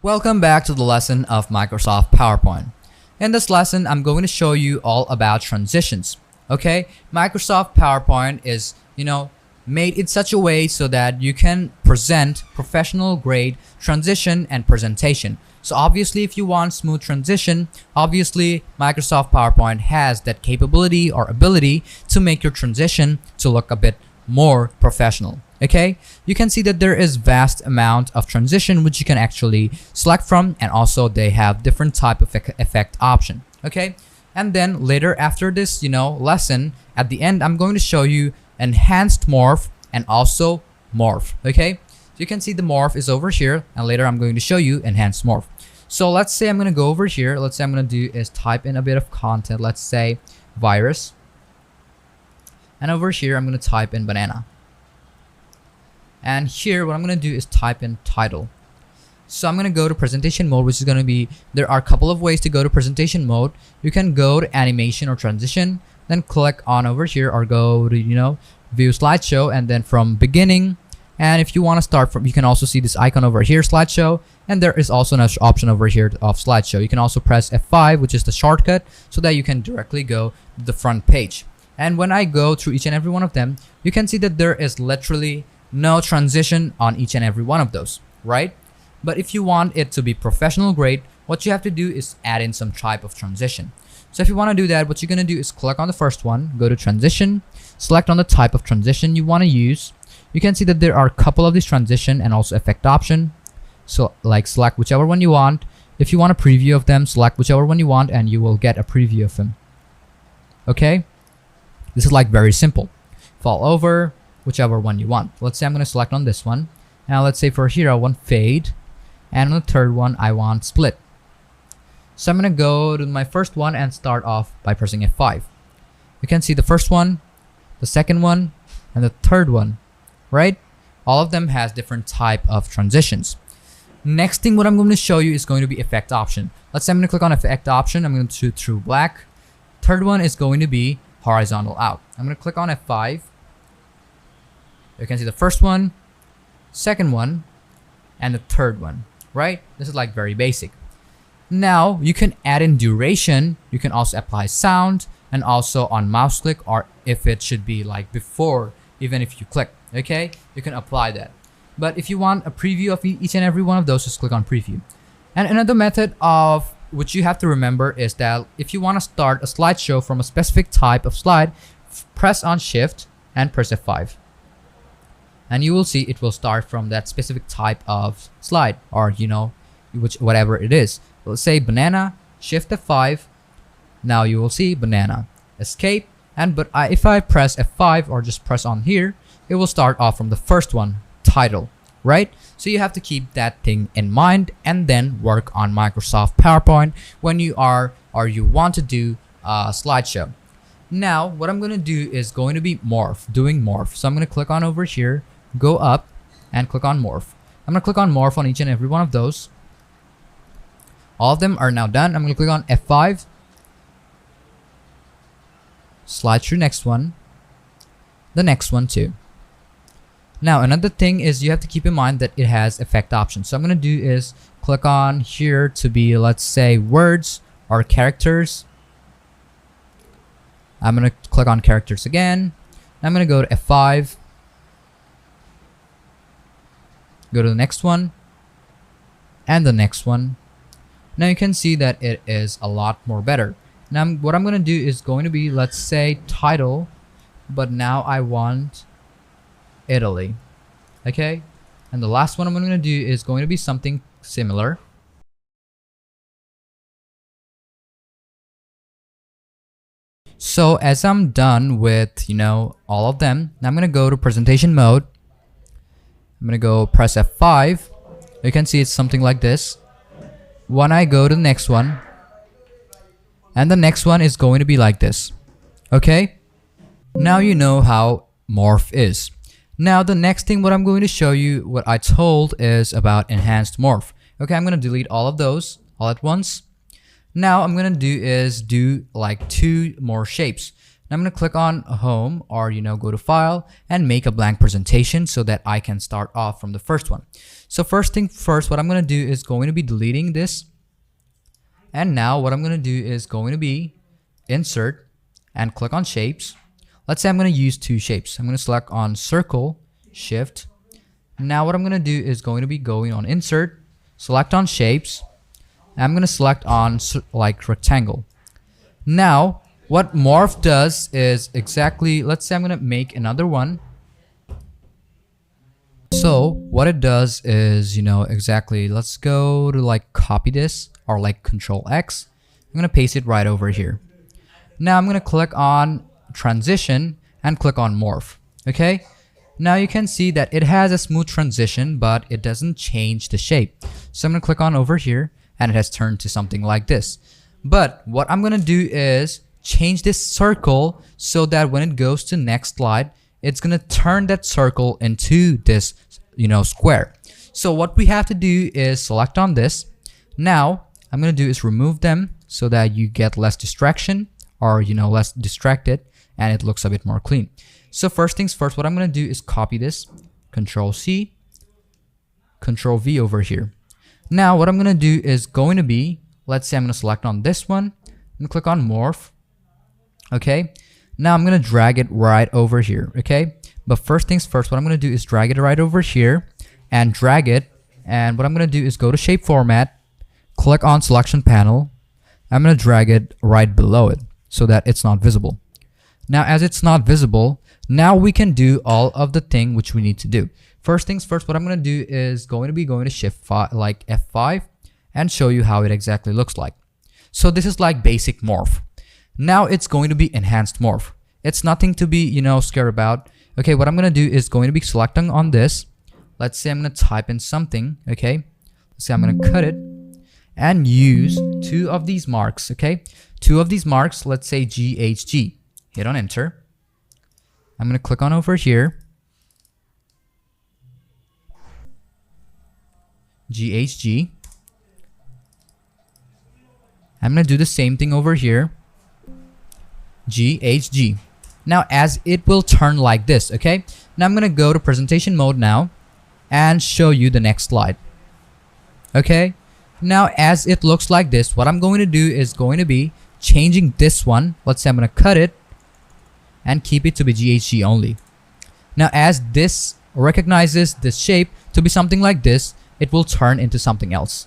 Welcome back to the lesson of Microsoft PowerPoint. In this lesson, I'm going to show you all about transitions. Okay, Microsoft PowerPoint is, made in such a way so that you can present professional grade transition and presentation. So obviously, if you want smooth transition, obviously Microsoft PowerPoint has that capability or ability to make your transition to look a bit more professional. Okay, you can see that there is vast amount of transition which you can actually select from, and also they have different type of effect option. Okay, and then later after this lesson, at the end I'm going to show you enhanced morph and also morph. Okay, so you can see the morph is over here, and later I'm going to show you enhanced morph. So let's say I'm going to go over here. Let's say I'm going to do is type in a bit of content. Let's say virus, and over here I'm going to type in banana. And here what I'm going to do is type in title. So I'm going to go to presentation mode, which is going to be, there are a couple of ways to go to presentation mode. You can go to animation or transition, then click on over here, or go to view slideshow, and then from beginning. And if you want to start from, you can also see this icon over here, slideshow, and there is also an option over here of slideshow. You can also press F5, which is the shortcut, so that you can directly go to the front page. And when I go through each and every one of them, you can see that there is literally no transition on each and every one of those, right? But if you want it to be professional grade, what you have to do is add in some type of transition. So if you want to do that, what you're going to do is click on the first one, go to transition, select on the type of transition you want to use. You can see that there are a couple of these transition and also effect option. So like select whichever one you want. If you want a preview of them, select whichever one you want and you will get a preview of them. Okay, this is like very simple. Fall over, whichever one you want. Let's say I'm going to select on this one. Now let's say for here I want fade, and on the third one I want split. So I'm going to go to my first one and start off by pressing F5. You can see the first one, the second one, and the third one, right? All of them has different type of transitions. Next thing what I'm going to show you is going to be effect option. Let's say I'm going to click on effect option. I'm going to choose through black. Third one is going to be horizontal out. I'm going to click on F5. You can see the first one, second one, and the third one, right? This is like very basic. Now you can add in duration. You can also apply sound, and also on mouse click, or if it should be like before, even if you click, okay, you can apply that. But if you want a preview of each and every one of those, just click on preview. And another method of which you have to remember is that if you want to start a slideshow from a specific type of slide, press on shift and press F5. And you will see it will start from that specific type of slide, or whatever it is. Let's say banana, shift F5. Now you will see banana. Escape, and if I press F5 or just press on here, it will start off from the first one, title, right? So you have to keep that thing in mind and then work on Microsoft PowerPoint when you are or you want to do a slideshow. Now what I'm going to do is going to be doing morph. So I'm going to click on over here, go up and click on morph. I'm going to click on morph on each and every one of those. All of them are now done. I'm going to click on F5, slide through next one, the next one too. Now another thing is you have to keep in mind that it has effect options. So I'm going to do is click on here to be, let's say, words or characters. I'm going to click on characters again. I'm going to go to F5, go to the next one and the next one. Now you can see that it is a lot more better. Now what I'm going to do is going to be, let's say, title, but now I want Italy. Okay, and the last one I'm going to do is going to be something similar. So as I'm done with all of them, now I'm going to go to presentation mode. I'm going to go press F5. You can see it's something like this. When I go to the next one, and the next one is going to be like this. Okay, now you know how morph is. Now the next thing what I'm going to show you, what I told, is about enhanced morph. Okay, I'm going to delete all of those all at once. Now I'm going to do like two more shapes. Now I'm going to click on home, or go to file and make a blank presentation so that I can start off from the first one. So first thing first, what I'm going to do is going to be deleting this. And now what I'm going to do is going to be insert and click on shapes. Let's say I'm going to use two shapes. I'm going to select on circle, shift. Now what I'm going to do is going to be going on insert, select on shapes. I'm going to select on like rectangle. Now what morph does is exactly, let's say I'm going to make another one. So what it does is, exactly, let's go to like copy this, or like Control X. I'm going to paste it right over here. Now I'm going to click on transition and click on morph. Okay. Now you can see that it has a smooth transition, but it doesn't change the shape. So I'm going to click on over here and it has turned to something like this. But what I'm going to do is change this circle so that when it goes to next slide, it's going to turn that circle into this, square. So what we have to do is select on this. Now I'm going to do is remove them so that you get less distraction, or less distracted, and it looks a bit more clean. So first things first, what I'm going to do is copy this, Control C, Control V over here. Now what I'm going to do is going to be, let's say I'm going to select on this one and click on morph. Okay. Now I'm going to drag it right over here. Okay. But first things first, what I'm going to do is drag it right over here and drag it. And what I'm going to do is go to shape format, click on selection panel. I'm going to drag it right below it so that it's not visible. Now, as it's not visible, now we can do all of the thing which we need to do. First things first, what I'm going to do is going to shift like F5 and show you how it exactly looks like. So this is like basic morph. Now it's going to be enhanced morph. It's nothing to be, scared about. Okay, what I'm going to do is going to be selecting on this. Let's say I'm going to type in something. Okay, let's say I'm going to cut it and use two of these marks. Okay, two of these marks, let's say GHG. Hit on enter. I'm going to click on over here. GHG. I'm going to do the same thing over here. GHG. Now as it will turn like this. Okay. Now I'm going to go to presentation mode now and show you the next slide. Okay. Now as it looks like this, what I'm going to do is going to be changing this one. Let's say I'm going to cut it and keep it to be GHG only. Now as this recognizes this shape to be something like this, it will turn into something else.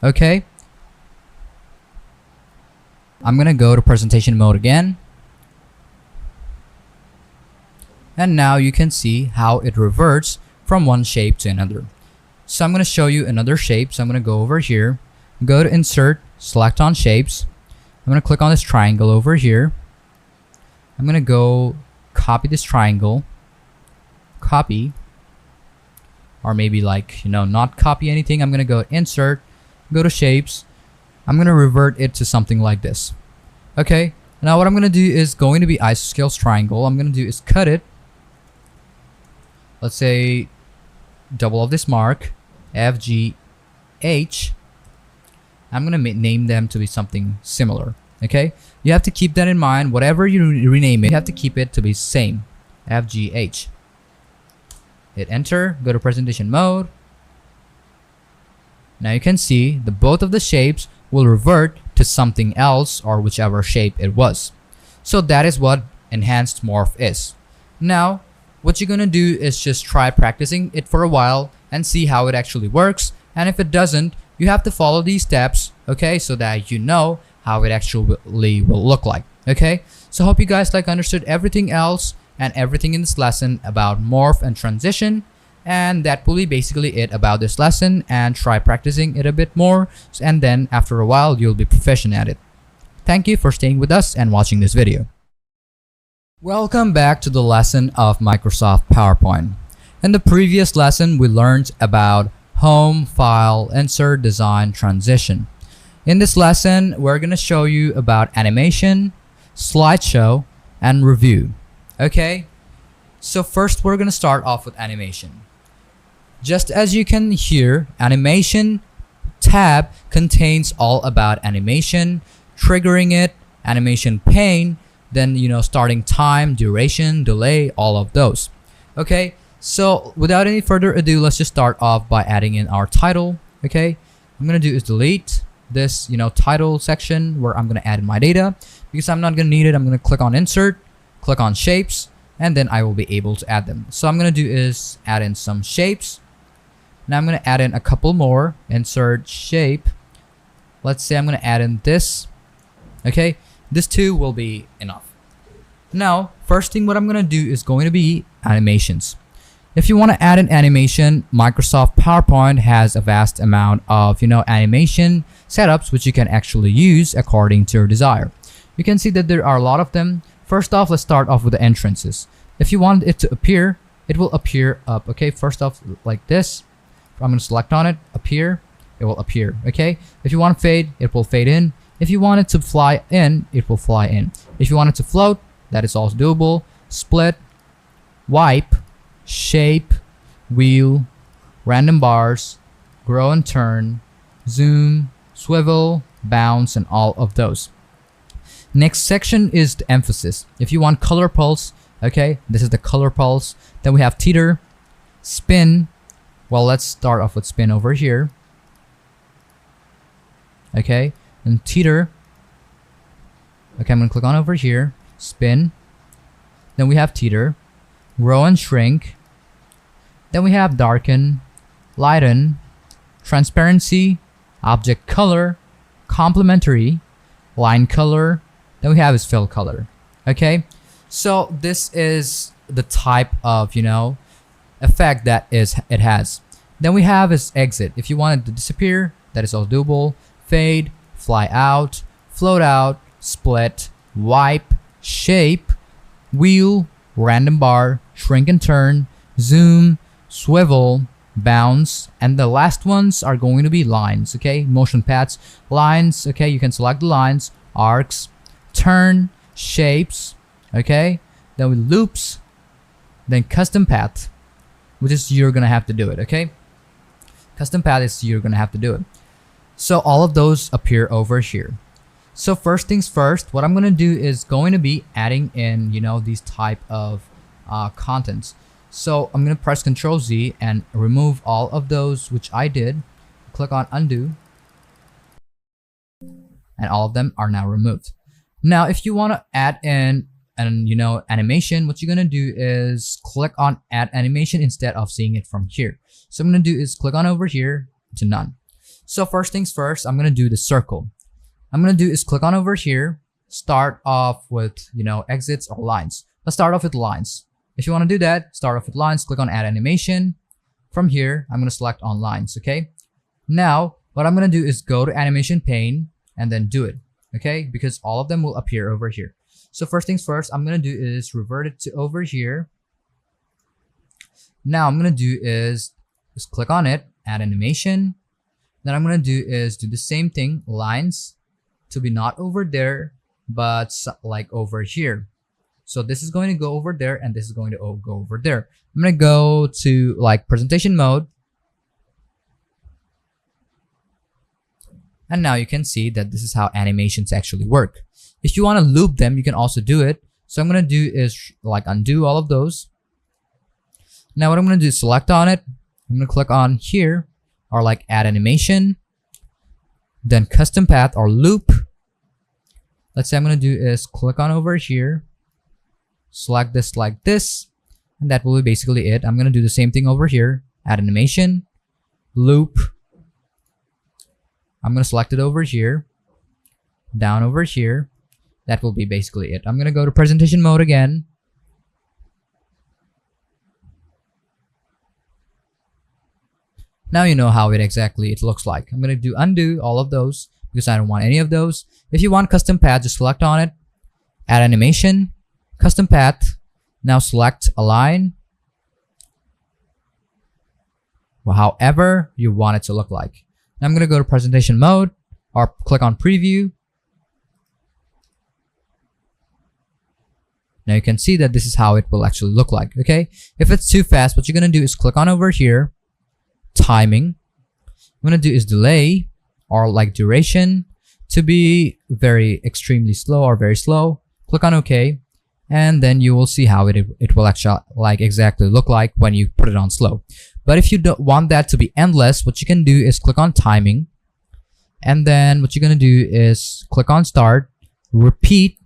Okay. I'm going to go to presentation mode again. And now you can see how it reverts from one shape to another. So I'm going to show you another shape. So I'm going to go over here, go to insert, select on shapes. I'm going to click on this triangle over here. I'm going to go copy this triangle, copy, or maybe like, not copy anything. I'm going to go insert, go to shapes. I'm going to revert it to something like this. Okay. Now what I'm going to do is going to be isoscales triangle. I'm going to do is cut it. Let's say double of this mark, FGH. I'm going to name them to be something similar. Okay. You have to keep that in mind. Whatever you rename it, you have to keep it to be same. FGH. Hit enter, go to presentation mode. Now you can see the both of the shapes will revert to something else, or whichever shape it was. So that is what enhanced morph is. Now what you're going to do is just try practicing it for a while and see how it actually works. And if it doesn't, you have to follow these steps, okay, so that you know how it actually will look like. Okay, so hope you guys understood everything else and everything in this lesson about morph and transition. And that will be basically it about this lesson, and try practicing it a bit more, and then after a while you'll be proficient at it. Thank you for staying with us and watching this video. Welcome back to the lesson of Microsoft PowerPoint. In the previous lesson we learned about home, file, insert, design, transition. In this lesson we're going to show you about animation, slideshow, and review. Okay, so first we're going to start off with animation. Just as you can hear, animation tab contains all about animation, triggering it, animation pane, then starting time, duration, delay, all of those. Okay, so without any further ado, let's just start off by adding in our title. Okay, I'm gonna do is delete this title section where I'm gonna add in my data, because I'm not gonna need it. I'm gonna click on insert, click on shapes, and then I will be able to add them. So I'm gonna do is add in some shapes. Now I'm gonna add in a couple more. Insert shape. Let's say I'm gonna add in this. Okay, this two will be enough. Now, first thing what I'm gonna do is going to be animations. If you want to add an animation, Microsoft PowerPoint has a vast amount of animation setups which you can actually use according to your desire. You can see that there are a lot of them. First off, let's start off with the entrances. If you want it to appear, it will appear up. Okay, first off like this. I'm gonna select on it, appear, it will appear. Okay, if you want to fade, it will fade in. If you want it to fly in, it will fly in. If you want it to float, that is also doable. Split, wipe, shape, wheel, random bars, grow and turn, zoom, swivel, bounce, and all of those. Next section is the emphasis. If you want color pulse, okay, this is the color pulse. Then we have teeter, spin. Well, let's start off with spin over here. Okay, and teeter. Okay, I'm gonna click on over here, spin. Then we have teeter, grow and shrink. Then we have darken, lighten, transparency, object color, complementary, line color. Then we have is fill color. Okay, so this is the type of effect that it has. Then we have is exit. If you want it to disappear, that is all doable. Fade, fly out, float out, split, wipe, shape, wheel, random bar, shrink and turn, zoom, swivel, bounce, and the last ones are going to be lines. Okay, motion paths, lines. Okay, you can select the lines, arcs, turn, shapes. Okay, then with loops, then custom path, which is you're gonna have to do it. Okay, custom path is you're gonna have to do it. So all of those appear over here. So first things first, what I'm gonna do is going to be adding in these type of contents. So I'm gonna press Ctrl Z and remove all of those which I did. Click on undo, and all of them are now removed. Now if you want to add in an animation, what you're gonna do is click on add animation instead of seeing it from here. So I'm gonna do is click on over here to none. So first things first, I'm gonna do the circle. I'm gonna do is click on over here, start off with exits or lines. Let's start off with lines. If you want to do that, start off with lines, click on add animation. From here, I'm going to select on lines. Okay, now what I'm going to do is go to animation pane and then do it. Okay, because all of them will appear over here. So first things first, I'm going to do is revert it to over here. Now I'm going to do is just click on it, add animation. Then I'm going to do is do the same thing, lines to be not over there, but like over here. So this is going to go over there and this is going to go over there. I'm going to go to like presentation mode. And now you can see that this is how animations actually work. If you want to loop them, you can also do it. So I'm going to do is like undo all of those. Now what I'm going to do is select on it. I'm going to click on here or like add animation. Then custom path or loop. Let's say I'm going to do is click on over here. Select this like this, and that will be basically it. I'm gonna do the same thing over here, add animation, loop. I'm gonna select it over here, down over here. That will be basically it. I'm gonna go to presentation mode again. Now you know how it looks like. I'm gonna do undo all of those because I don't want any of those. If you want custom path, just select on it, add animation, custom path. Now select align, well, however you want it to look like. Now I'm gonna go to presentation mode or click on preview. Now you can see that this is how it will actually look like. Okay, if it's too fast, what you're gonna do is click on over here, timing. I'm gonna do is delay or like duration. to be very extremely slow or very slow, click on OK, and then you will see how it will actually like exactly look like when you put it on slow. But if you don't want that to be endless, what you can do is click on timing, and then what you're gonna do is click on start, repeat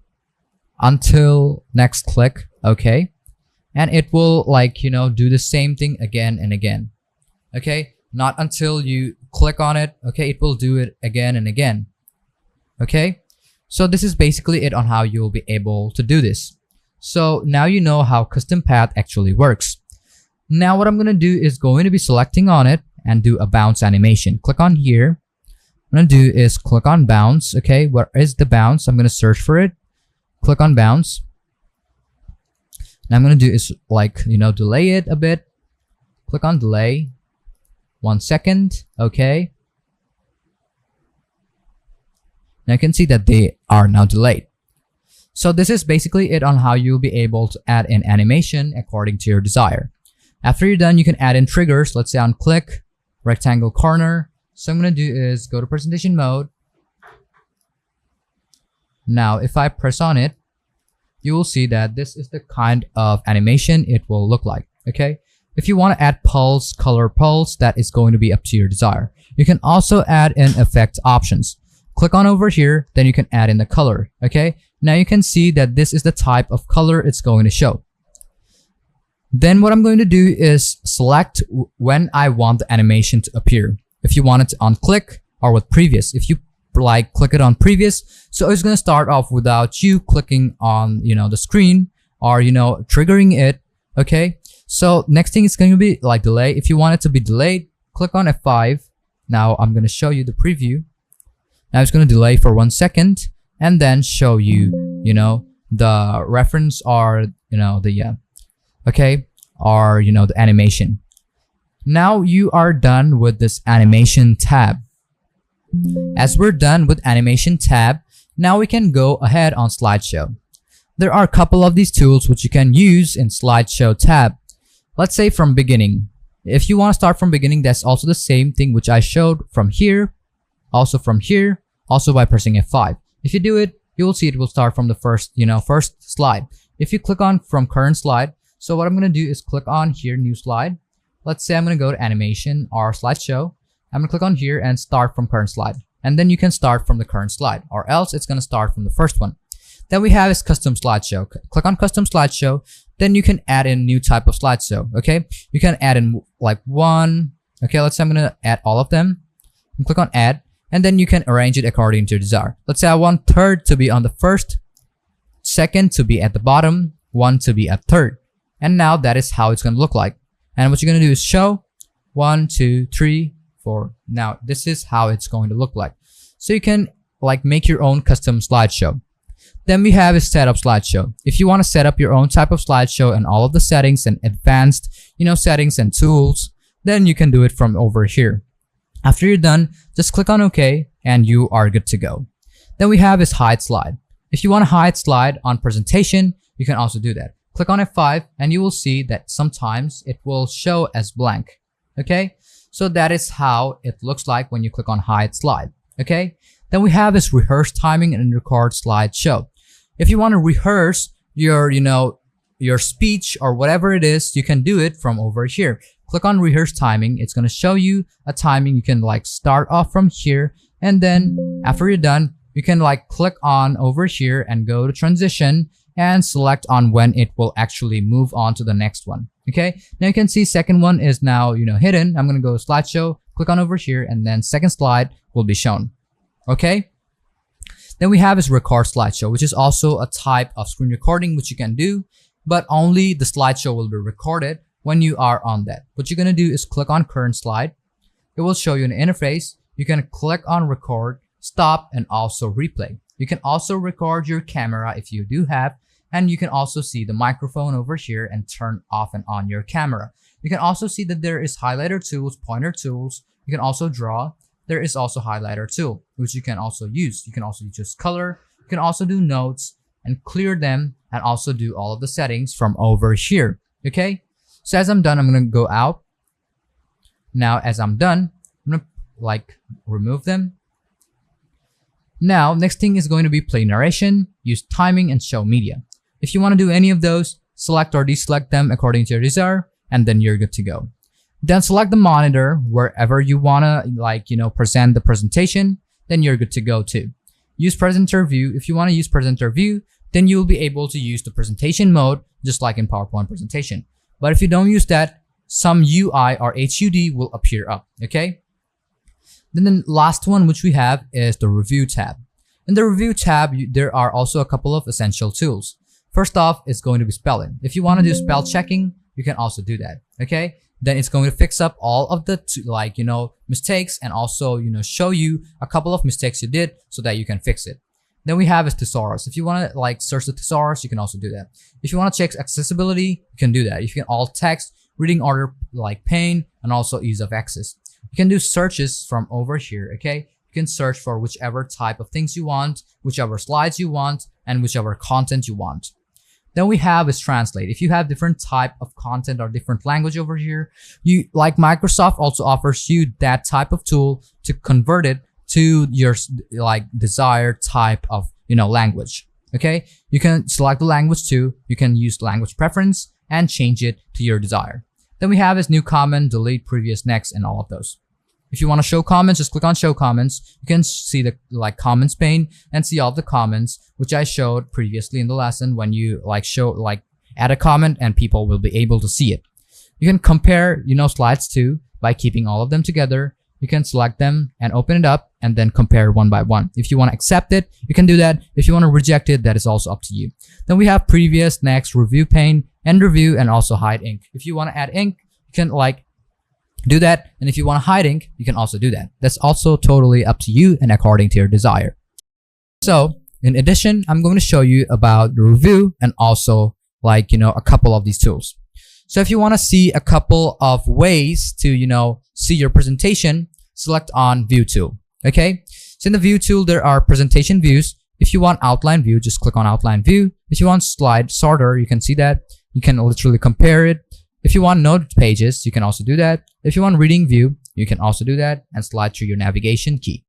until next click, okay, and it will like do the same thing again and again, okay, not until you click on it, okay, it will do it again and again, okay. So this is basically it on how you'll be able to do this. So now you know how custom path actually works. Now what I'm gonna do is going to be selecting on it and do a bounce animation. Click on here. What I'm gonna do is click on bounce. Okay, where is the bounce? I'm gonna search for it. Click on bounce. Now I'm gonna do is like delay it a bit. Click on delay. 1 second. Okay. Now you can see that they are now delayed. So this is basically it on how you'll be able to add an animation according to your desire. After you're done, you can add in triggers. Let's say on click, rectangle corner. So I'm going to do is go to presentation mode. Now, if I press on it, you will see that this is the kind of animation it will look like. Okay. If you want to add pulse, color pulse, that is going to be up to your desire. You can also add in effect options. Click on over here, then you can add in the color. Okay. Now you can see that this is the type of color it's going to show. Then what I'm going to do is select when I want the animation to appear. If you want it on click or with previous, if you like click it on previous, so it's going to start off without you clicking on the screen or triggering it. Okay, so next thing is going to be like delay. If you want it to be delayed, click on F5. Now I'm going to show you the preview. Now it's going to delay for 1 second and then show you the reference or okay, or the animation. Now you are done with this animation tab. As we're done with animation tab, now we can go ahead on slideshow. There are a couple of these tools which you can use in slideshow tab. Let's say from beginning. If you want to start from beginning, that's also the same thing which I showed from here, also from here, also by pressing F5. If you do it, you will see it will start from the first slide. If you click on from current slide, so what I'm going to do is click on here, new slide. Let's say I'm going to go to animation or slideshow. I'm going to click on here and start from current slide. And then you can start from the current slide, or else it's going to start from the first one. Then we have is custom slideshow. Click on custom slideshow. Then you can add in new type of slideshow. Okay. You can add in like one. Okay. Let's say I'm going to add all of them. And click on add. And then you can arrange it according to your desire. Let's say I want third to be on the first, second to be at the bottom, one to be at third. And now that is how it's going to look like. And what you're going to do is show 1, 2, 3, 4. Now this is how it's going to look like. So you can like make your own custom slideshow. Then we have a setup slideshow. If you want to set up your own type of slideshow and all of the settings and advanced, settings and tools, then you can do it from over here. After you're done, just click on OK and you are good to go. Then we have is hide slide. If you want to hide slide on presentation, you can also do that. Click on F5 and you will see that sometimes it will show as blank. Okay, so that is how it looks like when you click on hide slide. Okay, then we have is rehearse timing and record slideshow. If you want to rehearse your your speech or whatever it is, you can do it from over here. Click on rehearse timing. It's going to show you a timing. You can like start off from here, and then after you're done, you can like click on over here and go to transition and select on when it will actually move on to the next one. Okay, now you can see second one is now hidden. I'm going to go to slideshow, click on over here, and then second slide will be shown. Okay, then we have is record slideshow, which is also a type of screen recording which you can do, but only the slideshow will be recorded when you are on that. What you're going to do is click on current slide. It will show you an interface. You can click on record, stop, and also replay. You can also record your camera if you do have, and you can also see the microphone over here and turn off and on your camera. You can also see that there is highlighter tools, pointer tools. You can also draw. There is also highlighter tool, which you can also use. You can also use color. You can also do notes and clear them, and also do all of the settings from over here. Okay, so as I'm done, I'm going to go out. Now as I'm done, I'm going to like remove them. Now, next thing is going to be play narration, use timing, and show media. If you want to do any of those, select or deselect them according to your desire, and then you're good to go. Then select the monitor wherever you want to present the presentation, then you're good to go too. Use presenter view. If you want to use presenter view, then you'll be able to use the presentation mode just like in PowerPoint presentation. But if you don't use that, some UI or HUD will appear up, okay? Then the last one which we have is the review tab. In the review tab, there are also a couple of essential tools. First off, it's going to be spelling. If you want to do spell checking, you can also do that, okay? Then it's going to fix up all of the mistakes and also show you a couple of mistakes you did so that you can fix it. Then we have is thesaurus. If you want to search the thesaurus, you can also do that. If you want to check accessibility, you can do that. You can alt text, reading order pane, and also ease of access. You can do searches from over here, okay? You can search for whichever type of things you want, whichever slides you want, and whichever content you want. Then we have is translate. If you have different type of content or different language over here, Microsoft also offers you that type of tool to convert it to your desired type of language. Okay, you can select the language too. You can use language preference and change it to your desire. Then we have is new comment, delete, previous, next, and all of those. If you want to show comments, just click on show comments. You can see the comments pane and see all the comments which I showed previously in the lesson when you add a comment and people will be able to see it. You can compare slides too by keeping all of them together. You can select them and open it up and then compare one by one. If you want to accept it, you can do that. If you want to reject it, that is also up to you. Then we have previous, next, review pane, end review, and also hide ink. If you want to add ink, you can do that. And if you want to hide ink, you can also do that. That's also totally up to you and according to your desire. So in addition, I'm going to show you about the review and also a couple of these tools. So if you want to see a couple of ways to, see your presentation, select on view tool. Okay. So in the view tool, there are presentation views. If you want outline view, just click on outline view. If you want slide sorter, you can see that. You can literally compare it. If you want note pages, you can also do that. If you want reading view, you can also do that and slide through your navigation key.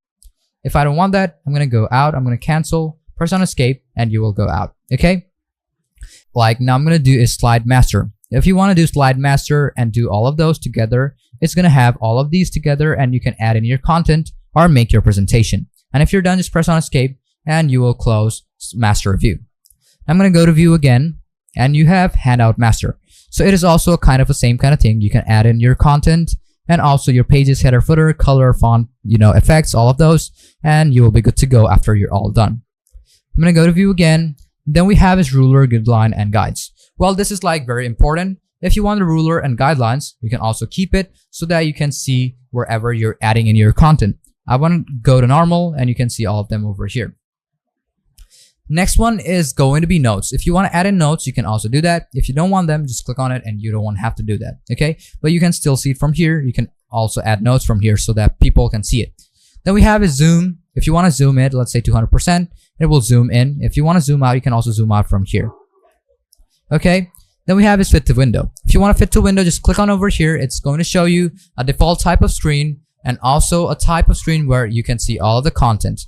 If I don't want that, I'm going to go out. I'm going to cancel, press on escape, and you will go out. Okay. Now I'm going to do is slide master. If you want to do slide master and do all of those together, it's going to have all of these together and you can add in your content or make your presentation. And if you're done, just press on escape and you will close master view. I'm going to go to view again and you have handout master. So it is also a kind of the same kind of thing. You can add in your content and also your pages, header, footer, color, font, effects, all of those, and you will be good to go after you're all done. I'm going to go to view again. Then we have is ruler, guideline, and guides. Well, this is very important. If you want the ruler and guidelines, you can also keep it so that you can see wherever you're adding in your content. I want to go to normal and you can see all of them over here. Next one is going to be notes. If you want to add in notes, you can also do that. If you don't want them, just click on it and you don't have to do that. Okay. But you can still see it from here. You can also add notes from here so that people can see it. Then we have a zoom. If you want to zoom in, let's say 200%, it will zoom in. If you want to zoom out, you can also zoom out from here. Okay. Then we have is fit to window. If you want to fit to window, just click on over here. It's going to show you a default type of screen and also a type of screen where you can see all of the content.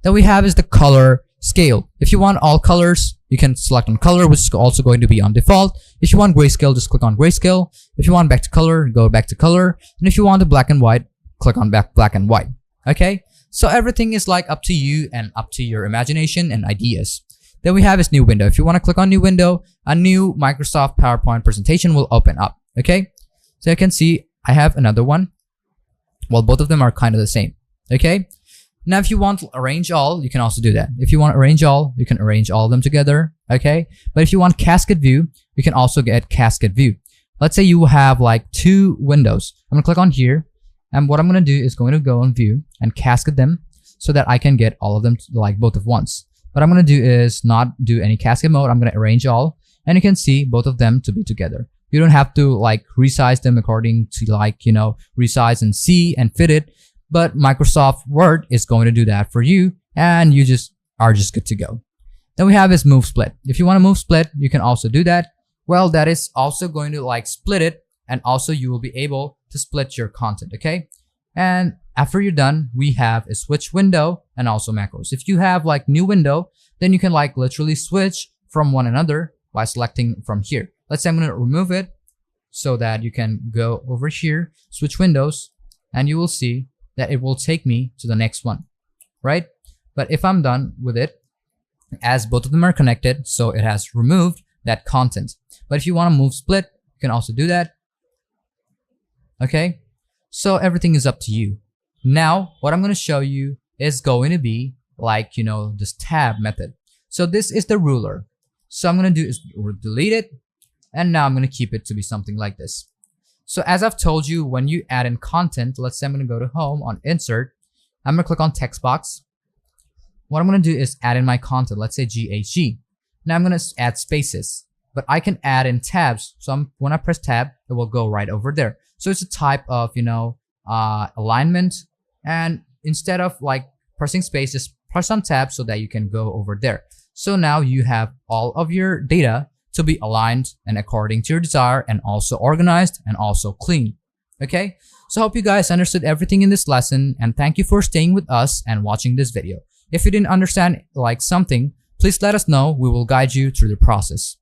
Then we have is the color scale. If you want all colors, you can select on color, which is also going to be on default. If you want grayscale, just click on grayscale. If you want back to color, go back to color. And if you want the black and white, click on black and white. Okay. So everything is up to you and up to your imagination and ideas. Then we have is new window. If you want to click on new window, a new Microsoft PowerPoint presentation will open up. Okay. So you can see I have another one. Well, both of them are kind of the same. Okay. Now, if you want to arrange all, you can also do that. If you want to arrange all, you can arrange all of them together. Okay. But if you want cascade view, you can also get cascade view. Let's say you have 2 windows. I'm going to click on here. And what I'm going to do is going to go on view and cascade them so that I can get all of them both at once. What I'm going to do is not do any cascade mode. I'm going to arrange all and you can see both of them to be together. You don't have to resize them according to resize and see and fit it. But Microsoft Word is going to do that for you and you are just good to go. Then we have is move split. If you want to move split, you can also do that. Well, that is also going to split it and also you will be able to split your content. Okay. And After you're done, we have a switch window and also macros. If you have like new window, then you can like literally switch from one another by selecting from here. Let's say I'm going to remove it so that you can go over here, switch windows, and you will see that it will take me to the next one, right? But if I'm done with it, as both of them are connected, so it has removed that content. But if you want to move split, you can also do that. Okay, so everything is up to you. Now, what I'm going to show you is going to be like, you know, this tab method. So this is the ruler. So I'm going to do is delete it. And now I'm going to keep it to be something like this. So as I've told you, when you add in content, let's say I'm going to go to home on insert. I'm going to click on text box. What I'm going to do is add in my content. Let's say GHG. Now I'm going to add spaces, but I can add in tabs. So when I press tab, it will go right over there. So it's a type of, you know, alignment. And instead of like pressing space, just press on tab so that you can go over there. So now you have all of your data to be aligned and according to your desire, and also organized and also clean. Okay, so I hope you guys understood everything in this lesson, and thank you for staying with us and watching this video. If you didn't understand like something, please let us know. We will guide you through the process.